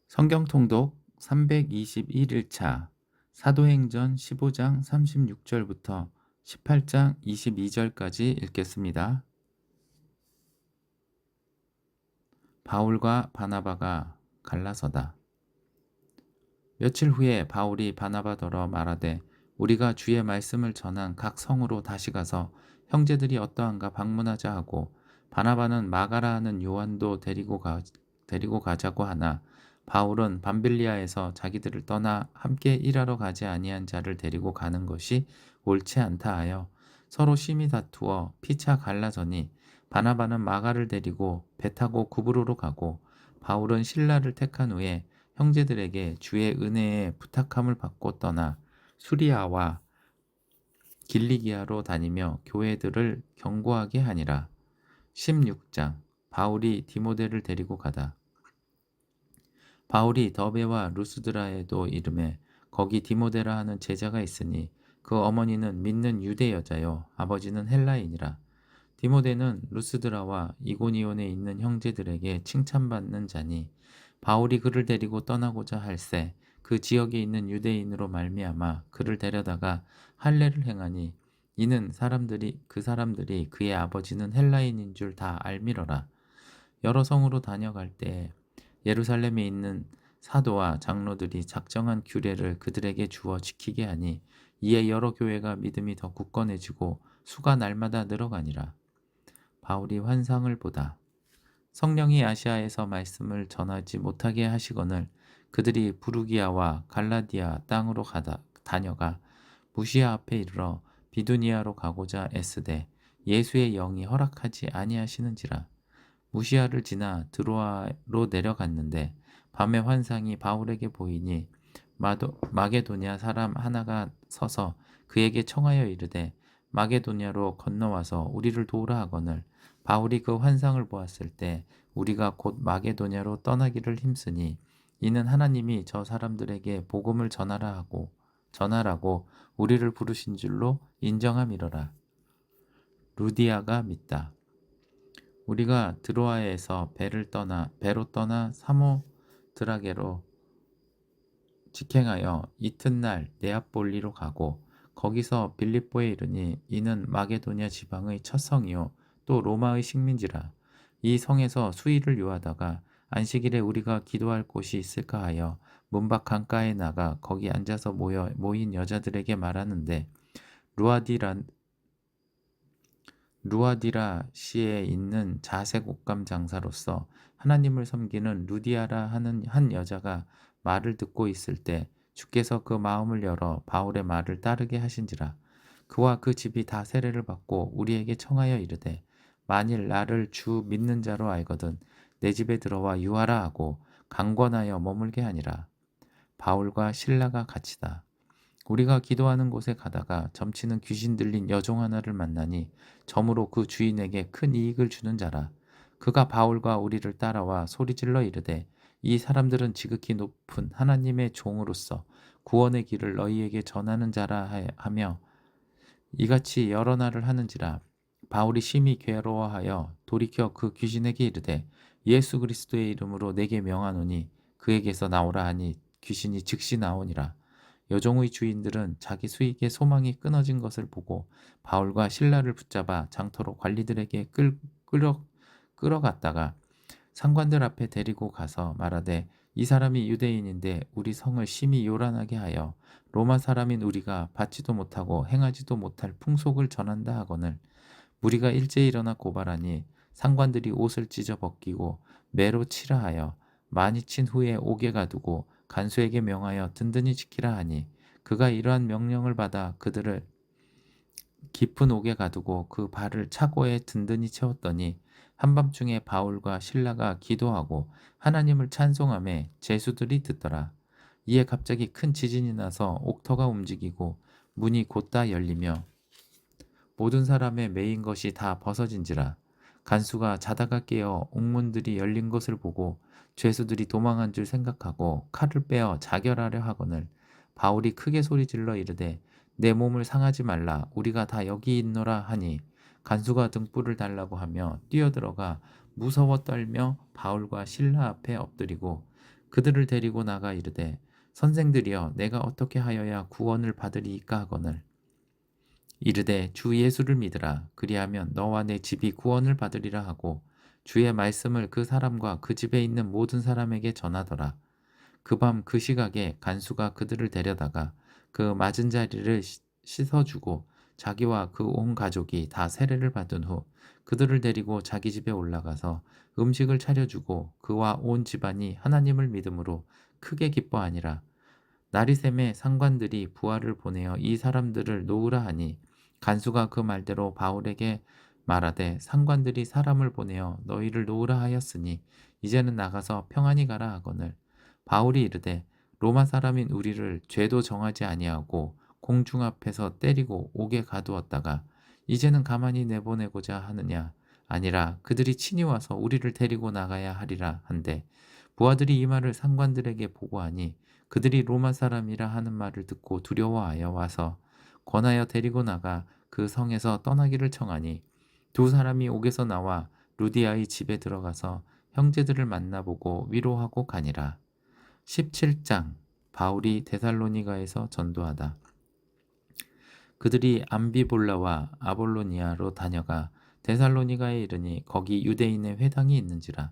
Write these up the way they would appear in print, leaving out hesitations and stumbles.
성경 통독 321일차 사도행전 15장 36절부터 18장 22절까지 읽겠습니다. 바울과 바나바가 갈라서다. 며칠 후에 바울이 바나바더러 말하되 우리가 주의 말씀을 전한 각 성으로 다시 가서 형제들이 어떠한가 방문하자 하고, 바나바는 마가라 하는 요한도 데리고 가자고 하나, 바울은 밤빌리아에서 자기들을 떠나 함께 일하러 가지 아니한 자를 데리고 가는 것이 옳지 않다 하여 서로 심히 다투어 피차 갈라서니, 바나바는 마가를 데리고 배 타고 구브로로 가고, 바울은 실라를 택한 후에 형제들에게 주의 은혜에 부탁함을 받고 떠나 수리아와 길리기아로 다니며 교회들을 경고하게 하니라. 16장 바울이 디모데를 데리고 가다. 바울이 더베와 루스드라에도 이르매 거기 디모데라 하는 제자가 있으니 그 어머니는 믿는 유대 여자요 아버지는 헬라인이라. 디모데는 루스드라와 이고니온에 있는 형제들에게 칭찬받는 자니, 바울이 그를 데리고 떠나고자 할새 그 지역에 있는 유대인으로 말미암아 그를 데려다가 할례를 행하니, 이는 그 사람들이 그의 아버지는 헬라인인 줄 다 알미러라. 여러 성으로 다녀갈 때 예루살렘에 있는 사도와 장로들이 작정한 규례를 그들에게 주어 지키게 하니, 이에 여러 교회가 믿음이 더 굳건해지고 수가 날마다 늘어가니라. 바울이 환상을 보다. 성령이 아시아에서 말씀을 전하지 못하게 하시거늘 그들이 부르기아와 갈라디아 땅으로 다녀가 무시아 앞에 이르러 비두니아로 가고자 애쓰되 예수의 영이 허락하지 아니하시는지라. 무시아를 지나 드로아로 내려갔는데 밤에 환상이 바울에게 보이니, 마게도냐 사람 하나가 서서 그에게 청하여 이르되 마게도냐로 건너와서 우리를 도우라 하거늘, 바울이 그 환상을 보았을 때 우리가 곧 마게도냐로 떠나기를 힘쓰니, 이는 하나님이 저 사람들에게 복음을 전하라고 우리를 부르신 줄로 인정함이로라. 루디아가 믿다. 우리가 드로아에서 배로 떠나 사모드라게로 직행하여 이튿날 네아폴리로 가고, 거기서 빌립보에 이르니 이는 마게도냐 지방의 첫 성이요 또 로마의 식민지라. 이 성에서 수일을 요하다가 안식일에 우리가 기도할 곳이 있을까 하여 문밖 강가에 나가 거기 앉아서 모인 여자들에게 말하는데, 루아디라시에 있는 자색 옷감 장사로서 하나님을 섬기는 루디아라 하는 한 여자가 말을 듣고 있을 때 주께서 그 마음을 열어 바울의 말을 따르게 하신지라. 그와 그 집이 다 세례를 받고 우리에게 청하여 이르되 만일 나를 주 믿는 자로 알거든 내 집에 들어와 유하라 하고 강권하여 머물게 하니라. 바울과 실라가 같이다. 우리가 기도하는 곳에 가다가 점치는 귀신 들린 여종 하나를 만나니 점으로 그 주인에게 큰 이익을 주는 자라. 그가 바울과 우리를 따라와 소리질러 이르되 이 사람들은 지극히 높은 하나님의 종으로서 구원의 길을 너희에게 전하는 자라 하며 이같이 여러 날을 하는지라. 바울이 심히 괴로워하여 돌이켜 그 귀신에게 이르되 예수 그리스도의 이름으로 내게 명하노니 그에게서 나오라 하니 귀신이 즉시 나오니라. 여종의 주인들은 자기 수익의 소망이 끊어진 것을 보고 바울과 실라를 붙잡아 장터로 관리들에게 끌어갔다가 상관들 앞에 데리고 가서 말하되 이 사람이 유대인인데 우리 성을 심히 요란하게 하여 로마 사람인 우리가 받지도 못하고 행하지도 못할 풍속을 전한다 하거늘, 무리가 일제히 일어나 고발하니 상관들이 옷을 찢어 벗기고 매로 치라 하여 많이 친 후에 옥에 가두고 간수에게 명하여 든든히 지키라 하니, 그가 이러한 명령을 받아 그들을 깊은 옥에 가두고 그 발을 차고에 든든히 채웠더니, 한밤중에 바울과 실라가 기도하고 하나님을 찬송하며 제수들이 듣더라. 이에 갑자기 큰 지진이 나서 옥터가 움직이고 문이 곧다 열리며 모든 사람의 매인 것이 다 벗어진지라. 간수가 자다가 깨어 옥문들이 열린 것을 보고 죄수들이 도망한 줄 생각하고 칼을 빼어 자결하려 하거늘, 바울이 크게 소리질러 이르되 내 몸을 상하지 말라 우리가 다 여기 있노라 하니, 간수가 등불을 달라고 하며 뛰어들어가 무서워 떨며 바울과 실라 앞에 엎드리고 그들을 데리고 나가 이르되 선생들이여 내가 어떻게 하여야 구원을 받으리이까 하거늘 이르되 주 예수를 믿으라 그리하면 너와 내 집이 구원을 받으리라 하고 주의 말씀을 그 사람과 그 집에 있는 모든 사람에게 전하더라. 그 밤 그 시각에 간수가 그들을 데려다가 그 맞은 자리를 씻어주고 자기와 그 온 가족이 다 세례를 받은 후 그들을 데리고 자기 집에 올라가서 음식을 차려주고 그와 온 집안이 하나님을 믿음으로 크게 기뻐하니라. 나리샘의 상관들이 부하를 보내어 이 사람들을 놓으라 하니 간수가 그 말대로 바울에게 말하되 상관들이 사람을 보내어 너희를 놓으라 하였으니 이제는 나가서 평안히 가라 하거늘 바울이 이르되 로마 사람인 우리를 죄도 정하지 아니하고 공중 앞에서 때리고 옥에 가두었다가 이제는 가만히 내보내고자 하느냐 아니라 그들이 친히 와서 우리를 데리고 나가야 하리라 한데 부하들이 이 말을 상관들에게 보고하니 그들이 로마 사람이라 하는 말을 듣고 두려워하여 와서 권하여 데리고 나가 그 성에서 떠나기를 청하니 두 사람이 옥에서 나와 루디아의 집에 들어가서 형제들을 만나보고 위로하고 가니라. 17장 바울이 데살로니가에서 전도하다. 그들이 암비볼라와 아볼로니아로 다녀가 데살로니가에 이르니 거기 유대인의 회당이 있는지라.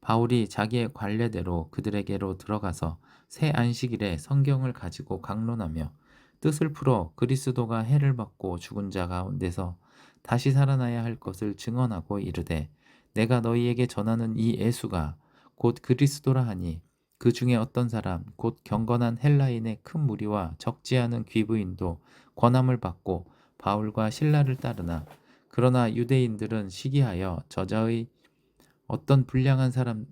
바울이 자기의 관례대로 그들에게로 들어가서 새 안식일에 성경을 가지고 강론하며 뜻을 풀어 그리스도가 해를 받고 죽은 자 가운데서 다시 살아나야 할 것을 증언하고 이르되 내가 너희에게 전하는 이 예수가 곧 그리스도라 하니 그 중에 어떤 사람 곧 경건한 헬라인의 큰 무리와 적지 않은 귀부인도 권함을 받고 바울과 신라를 따르나 그러나 유대인들은 시기하여 저자의 어떤 불량한 사람들을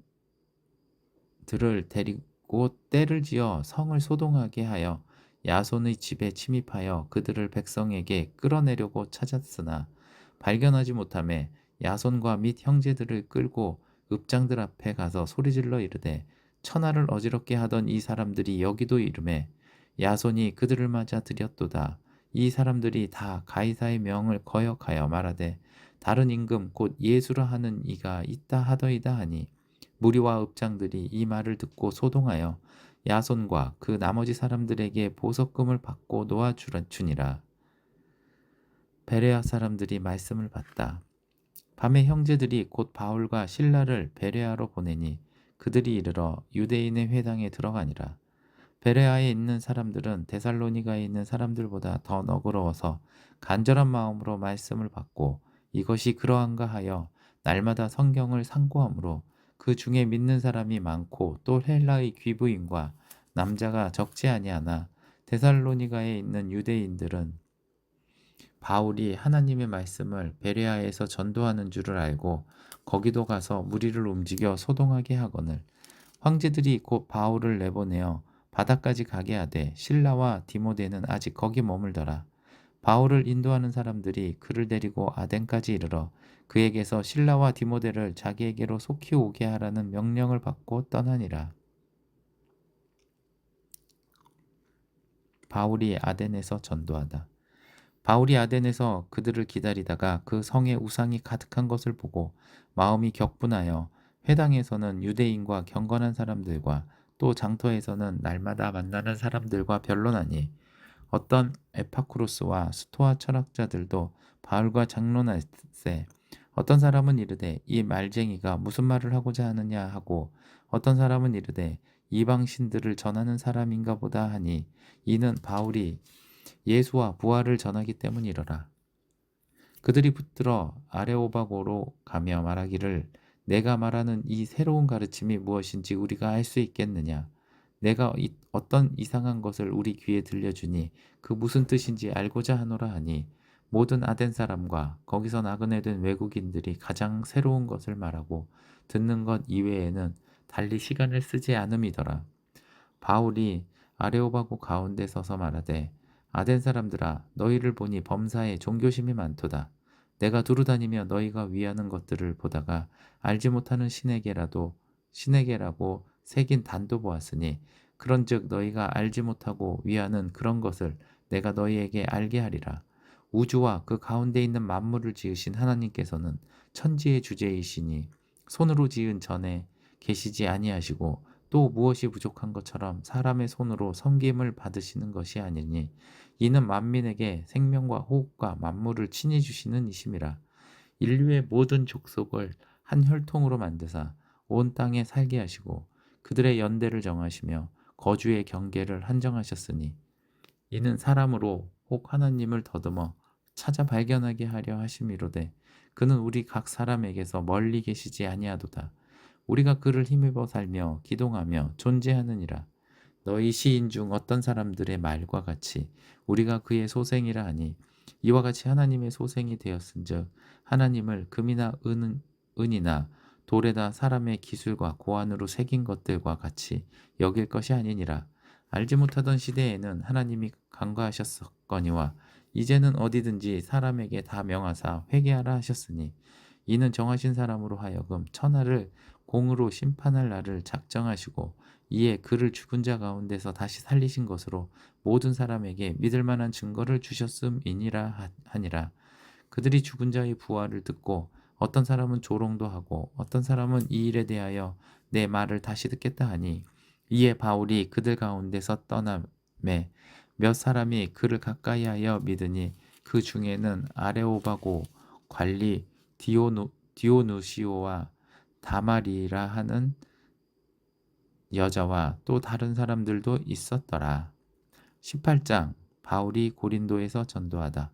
데리고 때를 지어 성을 소동하게 하여 야손의 집에 침입하여 그들을 백성에게 끌어내려고 찾았으나 발견하지 못하매 야손과 및 형제들을 끌고 읍장들 앞에 가서 소리질러 이르되 천하를 어지럽게 하던 이 사람들이 여기도 이르매 야손이 그들을 맞아 들였도다. 이 사람들이 다 가이사의 명을 거역하여 말하되 다른 임금 곧 예수라 하는 이가 있다 하더이다 하니 무리와 읍장들이 이 말을 듣고 소동하여 야손과 그 나머지 사람들에게 보석금을 받고 놓아주니라. 베레아 사람들이 말씀을 받다. 밤에 형제들이 곧 바울과 신라를 베레아로 보내니 그들이 이르러 유대인의 회당에 들어가니라. 베레아에 있는 사람들은 데살로니가에 있는 사람들보다 더 너그러워서 간절한 마음으로 말씀을 받고 이것이 그러한가 하여 날마다 성경을 상고하므로 그 중에 믿는 사람이 많고 또 헬라의 귀부인과 남자가 적지 아니하나 데살로니가에 있는 유대인들은 바울이 하나님의 말씀을 베레아에서 전도하는 줄을 알고 거기도 가서 무리를 움직여 소동하게 하거늘 황제들이 곧 바울을 내보내어 바다까지 가게 하되 실라와 디모데는 아직 거기 머물더라. 바울을 인도하는 사람들이 그를 데리고 아덴까지 이르러 그에게서 실라와 디모데를 자기에게로 속히 오게 하라는 명령을 받고 떠나니라. 바울이 아덴에서 전도하다. 바울이 아덴에서 그들을 기다리다가 그 성에 우상이 가득한 것을 보고 마음이 격분하여 회당에서는 유대인과 경건한 사람들과 또 장터에서는 날마다 만나는 사람들과 변론하니 어떤 에파쿠로스와 스토아 철학자들도 바울과 장론할세 어떤 사람은 이르되 이 말쟁이가 무슨 말을 하고자 하느냐 하고 어떤 사람은 이르되 이방 신들을 전하는 사람인가 보다 하니 이는 바울이 예수와 부활을 전하기 때문이러라. 그들이 붙들어 아레오바고로 가며 말하기를 내가 말하는 이 새로운 가르침이 무엇인지 우리가 알 수 있겠느냐. 내가 어떤 이상한 것을 우리 귀에 들려주니 그 무슨 뜻인지 알고자 하노라 하니 모든 아덴 사람과 거기서 나그네 된 외국인들이 가장 새로운 것을 말하고 듣는 것 이외에는 달리 시간을 쓰지 않음이더라. 바울이 아레오바고 가운데 서서 말하되 아덴 사람들아 너희를 보니 범사에 종교심이 많도다. 내가 두루다니며 너희가 위하는 것들을 보다가 알지 못하는 신에게라고 새긴 단도 보았으니 그런즉 너희가 알지 못하고 위하는 그런 것을 내가 너희에게 알게 하리라. 우주와 그 가운데 있는 만물을 지으신 하나님께서는 천지의 주제이시니 손으로 지은 전에 계시지 아니하시고 또 무엇이 부족한 것처럼 사람의 손으로 섬김을 받으시는 것이 아니니 이는 만민에게 생명과 호흡과 만물을 친히 주시는 이심이라. 인류의 모든 족속을 한 혈통으로 만드사 온 땅에 살게 하시고 그들의 연대를 정하시며 거주의 경계를 한정하셨으니 이는 사람으로 혹 하나님을 더듬어 찾아 발견하게 하려 하심이로되 그는 우리 각 사람에게서 멀리 계시지 아니하도다. 우리가 그를 힘입어 살며 기동하며 존재하느니라. 너희 시인 중 어떤 사람들의 말과 같이 우리가 그의 소생이라 하니 이와 같이 하나님의 소생이 되었은즉 하나님을 금이나 은이나 돌에다 사람의 기술과 고안으로 새긴 것들과 같이 여길 것이 아니니라. 알지 못하던 시대에는 하나님이 간과하셨거니와 이제는 어디든지 사람에게 다 명하사 회개하라 하셨으니 이는 정하신 사람으로 하여금 천하를 공으로 심판할 날을 작정하시고 이에 그를 죽은 자 가운데서 다시 살리신 것으로 모든 사람에게 믿을 만한 증거를 주셨음이니라 하니라. 그들이 죽은 자의 부활을 듣고 어떤 사람은 조롱도 하고 어떤 사람은 이 일에 대하여 내 말을 다시 듣겠다 하니 이에 바울이 그들 가운데서 떠나매 몇 사람이 그를 가까이하여 믿으니 그 중에는 아레오바고 관리 디오누시오와 다말이라 하는 여자와 또 다른 사람들도 있었더라. 18장 바울이 고린도에서 전도하다.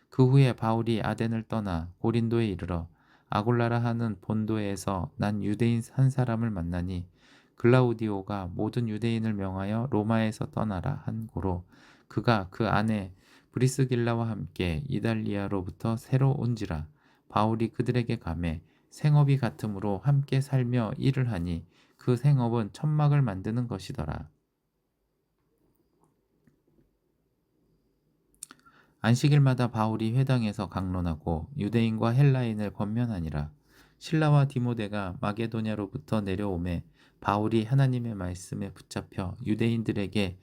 그 후에 바울이 아덴을 떠나 고린도에 이르러 아골라라 하는 본도에서 난 유대인 한 사람을 만나니 글라우디오가 모든 유대인을 명하여 로마에서 떠나라 한 고로 그가 그 아내 브리스길라와 함께 이달리아로부터 새로 온지라. 바울이 그들에게 가매 생업이 같으므로 함께 살며 일을 하니 그 생업은 천막을 만드는 것이더라. 안식일마다 바울이 회당에서 강론하고 유대인과 헬라인을 권면하니라. 실라와 디모데가 마게도냐로부터 내려오매 바울이 하나님의 말씀에 붙잡혀 유대인들에게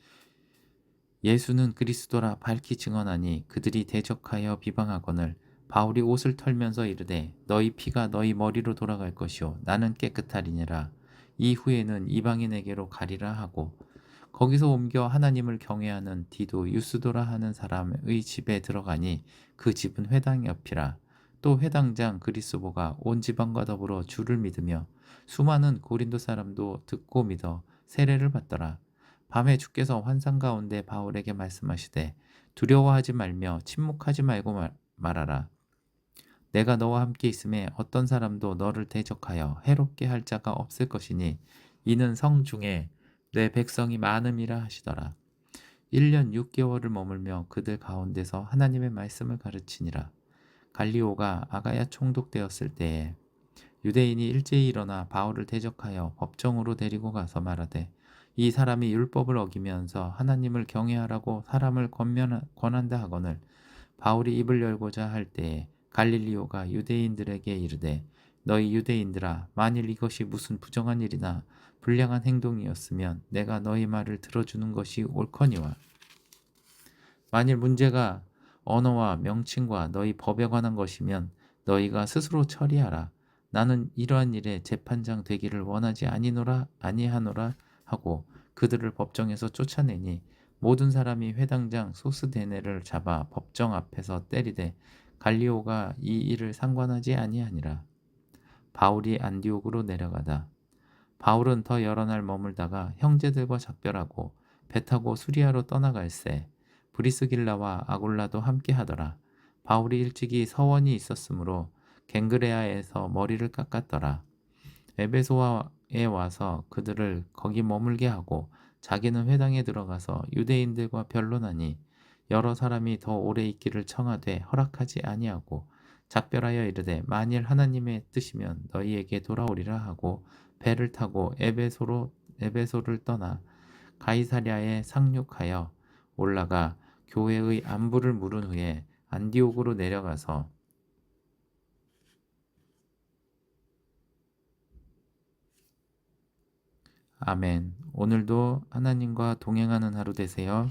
예수는 그리스도라 밝히 증언하니 그들이 대적하여 비방하거늘 바울이 옷을 털면서 이르되 너희 피가 너희 머리로 돌아갈 것이요 나는 깨끗하리니라. 이후에는 이방인에게로 가리라 하고 거기서 옮겨 하나님을 경외하는 디도 유스도라 하는 사람의 집에 들어가니 그 집은 회당 옆이라. 또 회당장 그리스보가 온 지방과 더불어 주를 믿으며 수많은 고린도 사람도 듣고 믿어 세례를 받더라. 밤에 주께서 환상 가운데 바울에게 말씀하시되 두려워하지 말며 침묵하지 말고 말하라. 내가 너와 함께 있음에 어떤 사람도 너를 대적하여 해롭게 할 자가 없을 것이니 이는 성 중에 내 백성이 많음이라 하시더라. 1년 6개월을 머물며 그들 가운데서 하나님의 말씀을 가르치니라. 갈리오가 아가야 총독되었을 때에 유대인이 일제히 일어나 바울을 대적하여 법정으로 데리고 가서 말하되 이 사람이 율법을 어기면서 하나님을 경외하라고 사람을 권한다 하거늘 바울이 입을 열고자 할 때에 갈릴리오가 유대인들에게 이르되 너희 유대인들아 만일 이것이 무슨 부정한 일이나 불량한 행동이었으면 내가 너희 말을 들어주는 것이 옳거니와 만일 문제가 언어와 명칭과 너희 법에 관한 것이면 너희가 스스로 처리하라. 나는 이러한 일에 재판장 되기를 원하지 아니하노라 하고 그들을 법정에서 쫓아내니 모든 사람이 회당장 소스데네를 잡아 법정 앞에서 때리되 갈리오가 이 일을 상관하지 아니하니라. 바울이 안디옥으로 내려가다. 바울은 더 여러 날 머물다가 형제들과 작별하고 배 타고 수리아로 떠나갈새 브리스길라와 아골라도 함께 하더라. 바울이 일찍이 서원이 있었으므로 갱그레아에서 머리를 깎았더라. 에베소에 와서 그들을 거기 머물게 하고 자기는 회당에 들어가서 유대인들과 변론하니 여러 사람이 더 오래 있기를 청하되 허락하지 아니하고 작별하여 이르되 만일 하나님의 뜻이면 너희에게 돌아오리라 하고 배를 타고 에베소를 떠나 가이사랴에 상륙하여 올라가 교회의 안부를 물은 후에 안디옥으로 내려가서 아멘. 오늘도 하나님과 동행하는 하루 되세요.